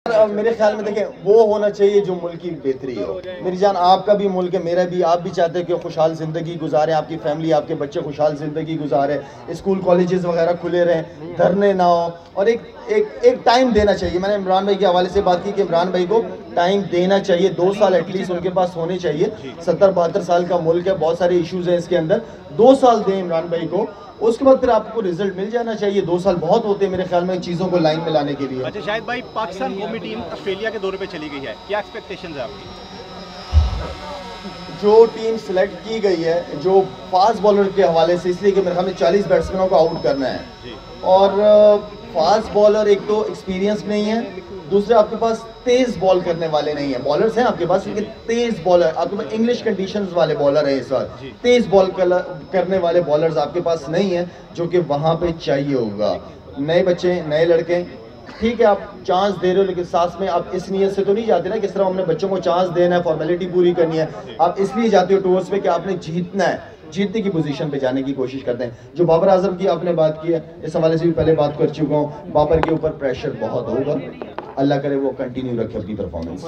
मेरे ख्याल में देखें वो होना चाहिए जो मुल्क की बेहतरी हो। मेरी जान आपका भी मुल्क है, मेरा भी, आप भी चाहते हैं कि खुशहाल ज़िंदगी गुजारें, आपकी फैमिली आपके बच्चे खुशहाल ज़िंदगी गुजारें, स्कूल कॉलेजेस वगैरह खुले रहें, धरने ना हो, और एक टाइम देना चाहिए। मैंने इमरान भाई के हवाले से बात की कि इमरान भाई को टाइम देना चाहिए, 2 साल एटलीस्ट उनके पास होने चाहिए। 70-72 साल का मुल्क है, बहुत सारे इशूज़ हैं इसके अंदर, 2 साल दें इमरान भाई को, उसके बाद फिर आपको रिजल्ट मिल जाना चाहिए। 2 साल बहुत होते हैं मेरे ख्याल में चीज़ों को लाइन में लाने के लिए। अच्छा शाहिद भाई, पाकिस्तान कौमी टीम ऑस्ट्रेलिया के दौरे पे चली गई है, क्या एक्सपेक्टेशंस है आपकी? जो टीम सिलेक्ट की गई है, जो फास्ट बॉलर के हवाले से, इसलिए कि मेरे ख्याल में 40 बैट्समैनों को आउट करना है, और फास्ट बॉलर एक तो एक्सपीरियंस नहीं है, दूसरे आपके पास तेज बॉल करने वाले नहीं है। बॉलर्स हैं आपके पास लेकिन तेज बॉलर, आपके पास इंग्लिश कंडीशंस वाले बॉलर हैं इस बार, तेज बॉल करने वाले बॉलर्स आपके पास नहीं है, जो कि वहां पे चाहिए होगा। नए बच्चे, नए लड़के, ठीक है आप चांस दे रहे हो, लेकिन साथ में आप इस नीयत से तो नहीं जाते ना, किस तरह हमने बच्चों को चांस देना है, फॉर्मेलिटी पूरी करनी है। आप इसलिए जाते हो टूर्स पे कि आपने जीतना है, जीतने की पोजीशन पे जाने की कोशिश करते हैं। जो बाबर आजम की आपने बात की है, इस हवाले से भी पहले बात कर चुका हूँ, बाबर के ऊपर प्रेशर बहुत होगा, अल्लाह करे वो कंटिन्यू रखे अपनी परफॉर्मेंस।